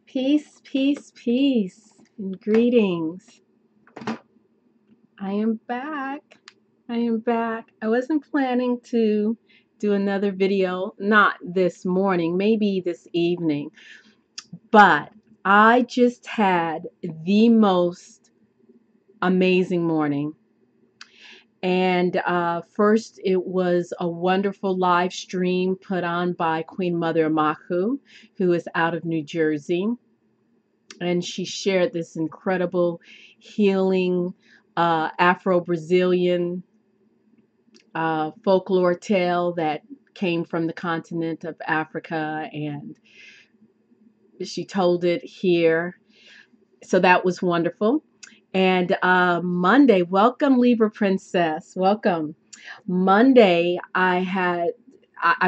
Peace, peace, peace, and greetings. I am back. I am back. I wasn't planning to do another video, not this morning, maybe this evening, but I just had the most amazing morning. And first, it was a wonderful live stream put on by Queen Mother Mahu, who is out of New Jersey. And she shared this incredible healing Afro-Brazilian folklore tale that came from the continent of Africa, and she told it here. So that was wonderful. And Monday, welcome Libra Princess, welcome. Monday, I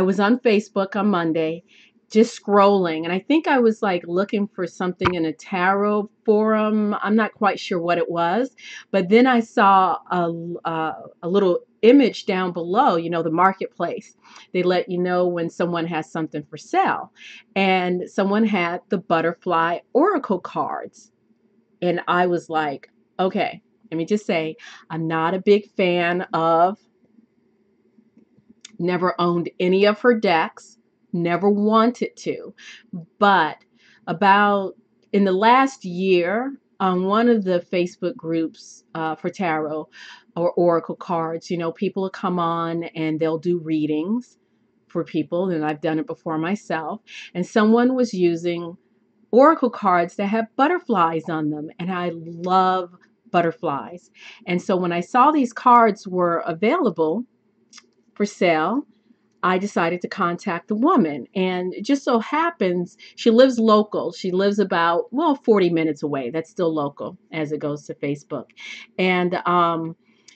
was on Facebook on Monday, just scrolling, and I think I was like looking for something in a tarot forum. I'm not quite sure what it was, but then I saw a little image down below, the marketplace. They let you know when someone has something for sale, and someone had the butterfly oracle cards, and I was like, okay, let me just say, I'm not a big fan of, never owned any of her decks, never wanted to. But about in the last year, on one of the Facebook groups for tarot or oracle cards, people will come on and they'll do readings for people, and I've done it before myself. And someone was using oracle cards that have butterflies on them, and I love butterflies. And so when I saw these cards were available for sale, I decided to contact the woman, and it just so happens she lives local. She lives about, 40 minutes away. That's still local as it goes to Facebook. And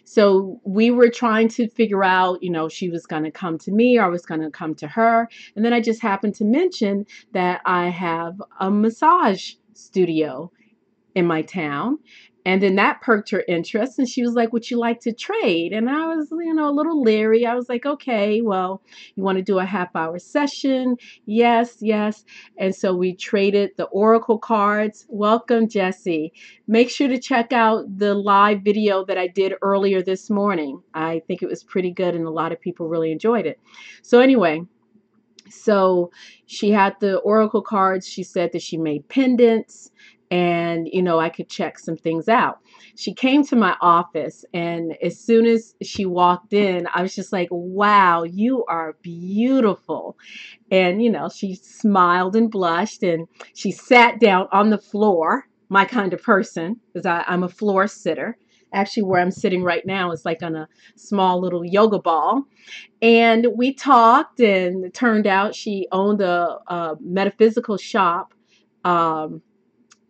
so we were trying to figure out, she was going to come to me or I was going to come to her. And then I just happened to mention that I have a massage studio in my town. And then that perked her interest, and she was like, would you like to trade? And I was, a little leery. I was like, okay, well, you want to do a half-hour session? Yes, yes. And so we traded the oracle cards. Welcome, Jessie. Make sure to check out the live video that I did earlier this morning. I think it was pretty good, and a lot of people really enjoyed it. So anyway, so she had the oracle cards. She said that she made pendants, and I could check some things out. She came to my office, and as soon as she walked in, I was just like, wow, you are beautiful. And she smiled and blushed, and she sat down on the floor, my kind of person, because I'm a floor sitter. Actually, where I'm sitting right now is like on a small little yoga ball. And we talked, and it turned out she owned a metaphysical shop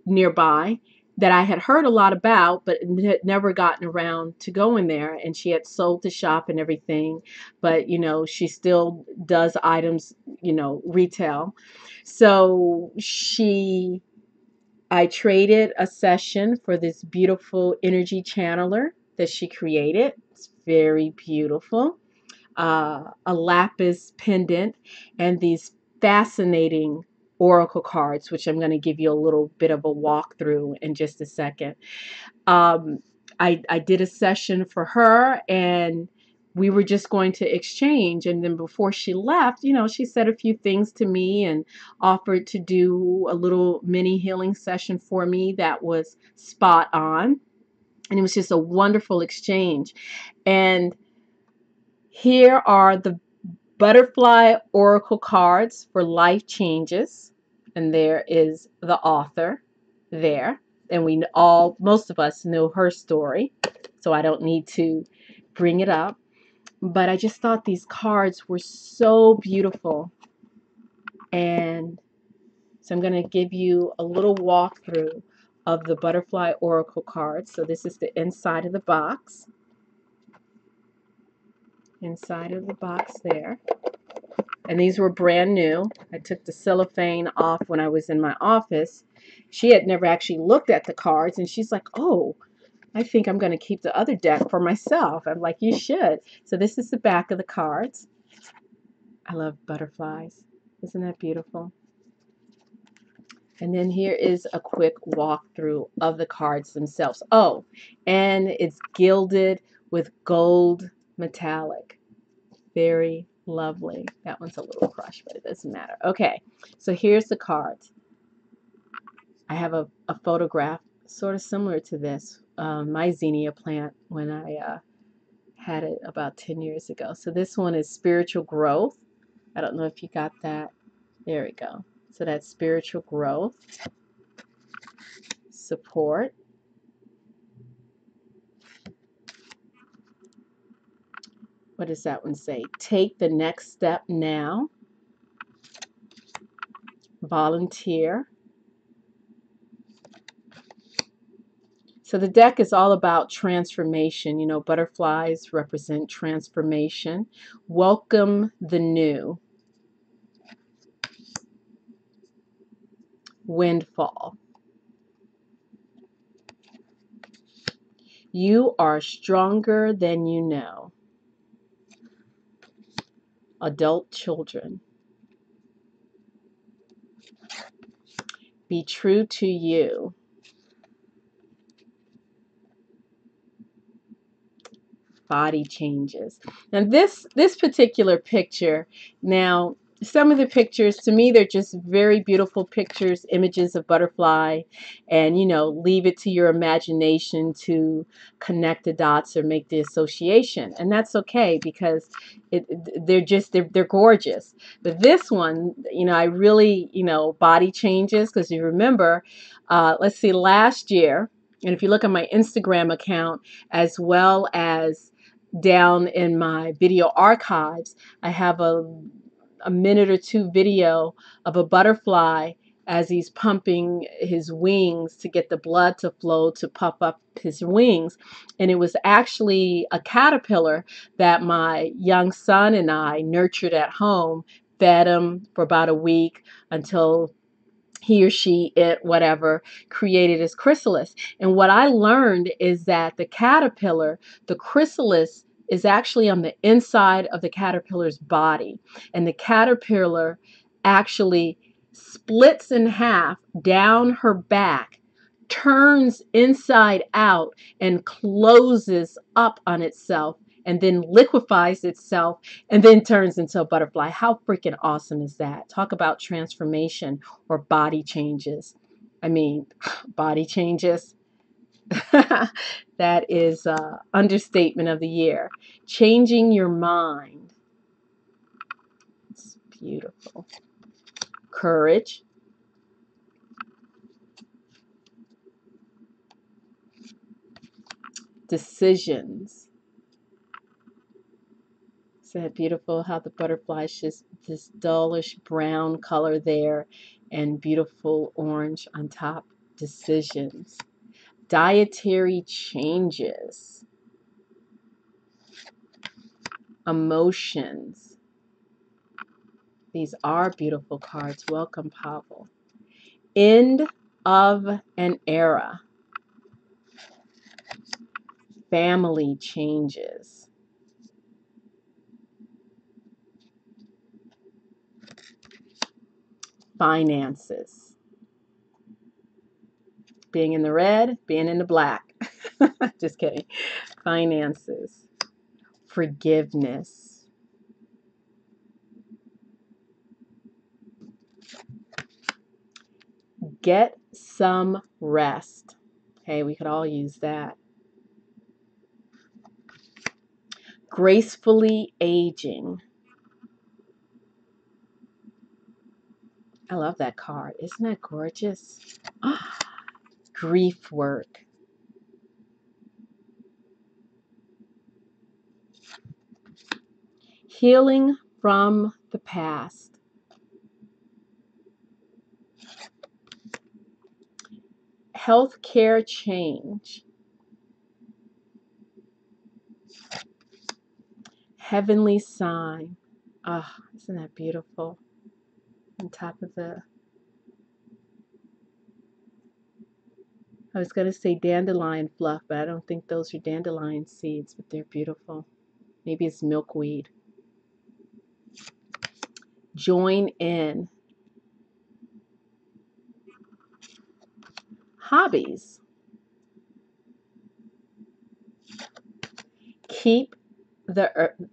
nearby that I had heard a lot about, but had never gotten around to going there. And she had sold the shop and everything, but she still does items, retail. So I traded a session for this beautiful energy channeler that she created. It's very beautiful. A lapis pendant, and these fascinating oracle cards, which I'm going to give you a little bit of a walkthrough in just a second. I did a session for her, and we were just going to exchange. And then before she left, she said a few things to me and offered to do a little mini healing session for me that was spot on. And it was just a wonderful exchange. And here are the butterfly oracle cards for life changes. And there is the author there. And most of us know her story, so I don't need to bring it up. But I just thought these cards were so beautiful. And so I'm going to give you a little walkthrough of the butterfly oracle cards. So this is the inside of the box. Inside of the box there. And these were brand new. I took the cellophane off when I was in my office. She had never actually looked at the cards, and she's like, oh, I think I'm going to keep the other deck for myself. I'm like, you should. So this is the back of the cards. I love butterflies. Isn't that beautiful? And then here is a quick walkthrough of the cards themselves. Oh, and it's gilded with gold metallic. Very lovely. That one's a little crushed, but it doesn't matter. Okay, so here's the cards. I have a photograph sort of similar to this, my zinnia plant when I had it about 10 years ago. So this one is spiritual growth. I don't know if you got that. There we go. So that's spiritual growth, support. What does that one say? Take the next step now. Volunteer. So the deck is all about transformation. You know, butterflies represent transformation. Welcome the new. Windfall. You are stronger than you know. Adult children. Be true to you. Body changes. And this particular picture, now some of the pictures to me, they're just very beautiful pictures, images of butterfly, and you know, leave it to your imagination to connect the dots or make the association, and that's okay because they're gorgeous. But this one, you know, I really, you know, body changes, because you remember, let's see, last year, and if you look at my Instagram account as well as down in my video archives, I have a minute or two video of a butterfly as he's pumping his wings to get the blood to flow to puff up his wings. And it was actually a caterpillar that my young son and I nurtured at home, fed him for about a week until he or she, it, whatever, created his chrysalis. And what I learned is that the caterpillar, the chrysalis, is actually on the inside of the caterpillar's body. And the caterpillar actually splits in half down her back, turns inside out, and closes up on itself, and then liquefies itself, and then turns into a butterfly. How freaking awesome is that? Talk about transformation or body changes. I mean, body changes. That is understatement of the year. Changing your mind. It's beautiful. Courage. Decisions. Isn't that beautiful how the butterflies just this dullish brown color there and beautiful orange on top. Decisions. Dietary changes. Emotions. These are beautiful cards. Welcome, Pavel. End of an era. Family changes. Finances. Being in the red, being in the black. Just kidding. Finances. Forgiveness. Get some rest. Hey, we could all use that. Gracefully aging. I love that card. Isn't that gorgeous? Grief work. Healing from the past. Healthcare change. Heavenly sign. Ah, oh, isn't that beautiful? On top of I was going to say dandelion fluff, but I don't think those are dandelion seeds, but they're beautiful. Maybe it's milkweed. Join in. Hobbies. Keep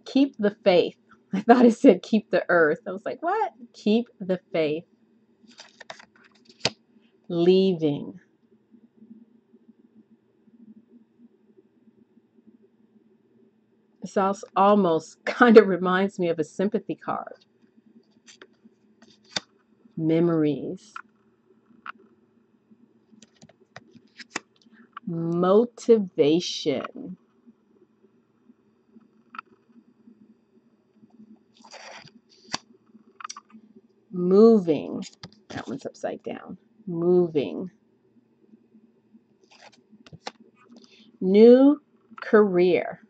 keep the faith. I thought it said keep the earth. I was like, what? Keep the faith. Leaving. This also almost kind of reminds me of a sympathy card. Memories. Motivation. Moving. That one's upside down. Moving. New career.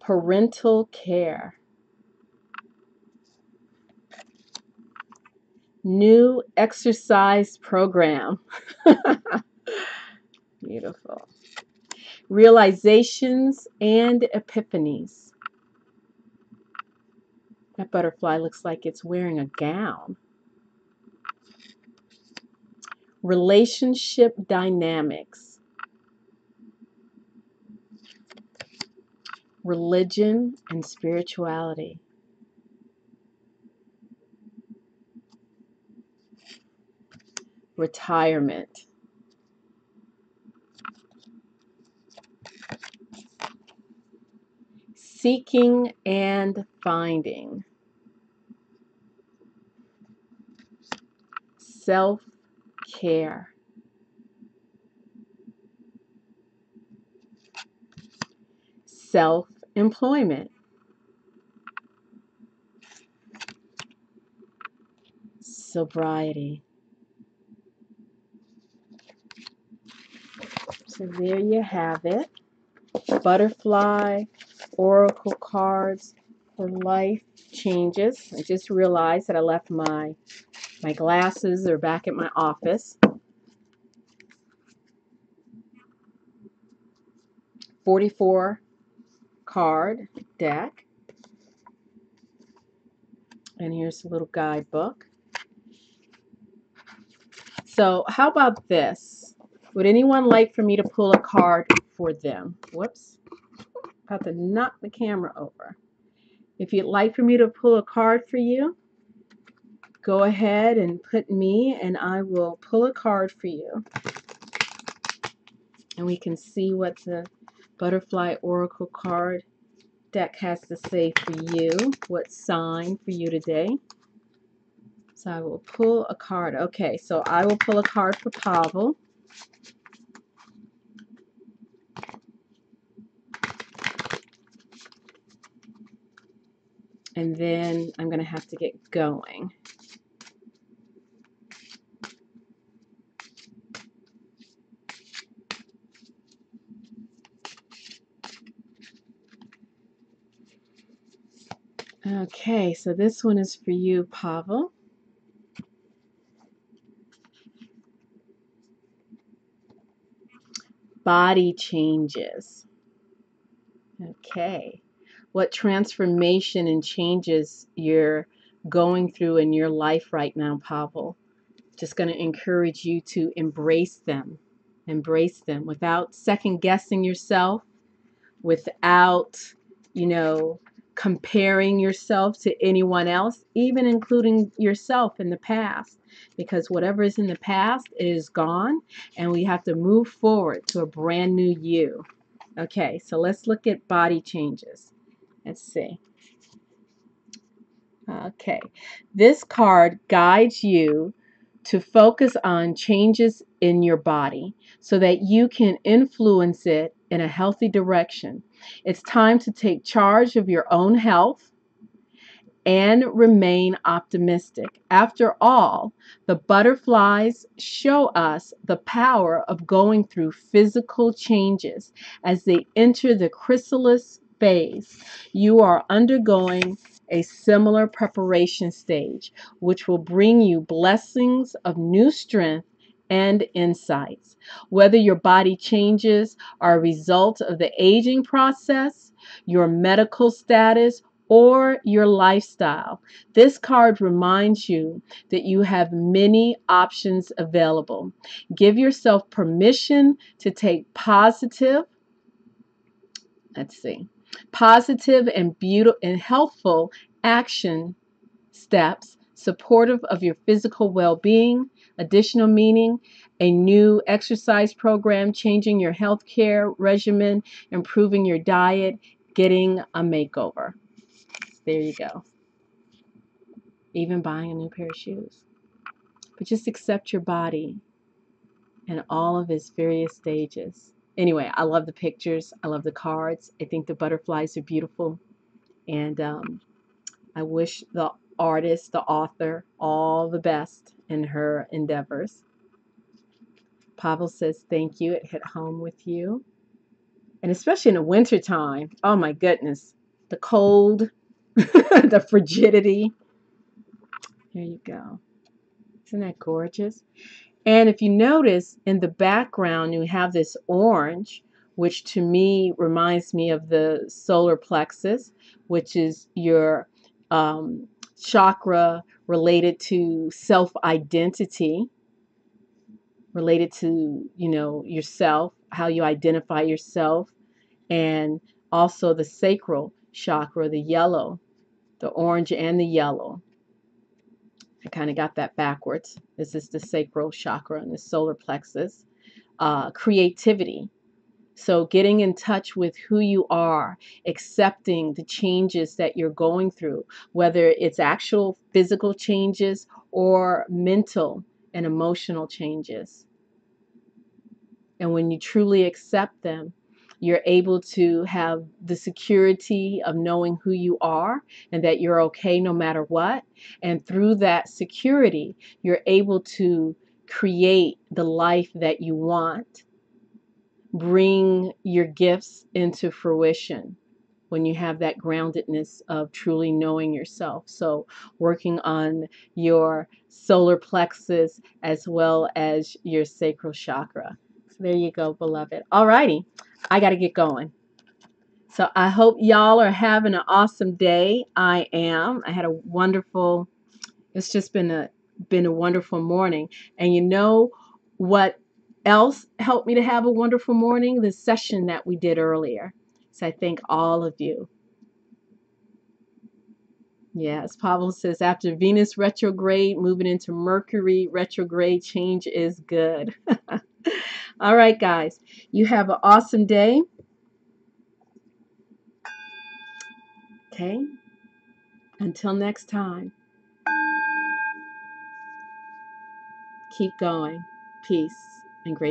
Parental care. New exercise program. Beautiful. Realizations and epiphanies. That butterfly looks like it's wearing a gown. Relationship dynamics. Religion and spirituality. Retirement. Seeking and finding. Self-care. Self-employment. Sobriety. So there you have it. Butterfly oracle cards for life changes. I just realized that I left my glasses. They're back at my office. 44 card deck. And here's a little guidebook. So how about this? Would anyone like for me to pull a card for them? Whoops. About to knock the camera over. If you'd like for me to pull a card for you, go ahead and put me and I will pull a card for you. And we can see what the Butterfly Oracle card deck has to say for you. What sign for you today. So I will pull a card. Okay, so I will pull a card for Pavel. And then I'm going to have to get going. Okay, so this one is for you, Pavel. Body changes. Okay. What transformation and changes you're going through in your life right now, Pavel? Just going to encourage you to embrace them. Embrace them without second guessing yourself, without, comparing yourself to anyone else, even including yourself in the past. Because whatever is in the past is gone, and we have to move forward to a brand new you. Okay, so let's look at body changes. Let's see. Okay, this card guides you to focus on changes in your body so that you can influence it in a healthy direction. It's time to take charge of your own health and remain optimistic. After all, the butterflies show us the power of going through physical changes as they enter the chrysalis phase. You are undergoing a similar preparation stage, which will bring you blessings of new strength and insights. Whether your body changes are a result of the aging process, your medical status, or your lifestyle. This card reminds you that you have many options available. Give yourself permission to take positive and beautiful and healthful action steps supportive of your physical well-being. Additional meaning: a new exercise program, changing your healthcare regimen, improving your diet, getting a makeover. There you go. Even buying a new pair of shoes. But just accept your body and all of its various stages. Anyway, I love the pictures. I love the cards. I think the butterflies are beautiful. And I wish the artist, the author, all the best in her endeavors. Pavel says thank you. It hit home with you. And especially in the wintertime. Oh my goodness. The cold, the frigidity. There you go. Isn't that gorgeous? And if you notice in the background, you have this orange, which to me reminds me of the solar plexus, which is your chakra related to self-identity, related to, yourself, how you identify yourself, and also the sacral chakra, the yellow, the orange and the yellow. I kind of got that backwards. This is the sacral chakra and the solar plexus. Creativity. So getting in touch with who you are, accepting the changes that you're going through, whether it's actual physical changes or mental and emotional changes. And when you truly accept them, you're able to have the security of knowing who you are and that you're okay no matter what. And through that security, you're able to create the life that you want, bring your gifts into fruition when you have that groundedness of truly knowing yourself. So working on your solar plexus as well as your sacral chakra. So there you go, beloved. All righty, I got to get going. So I hope y'all are having an awesome day. I am. I had a wonderful, it's just been a wonderful morning. And you know what else helped me to have a wonderful morning? The session that we did earlier. So I thank all of you. Yes, Pavel says after Venus retrograde, moving into Mercury retrograde, change is good. All right, guys, you have an awesome day. Okay, until next time, keep going. Peace and great.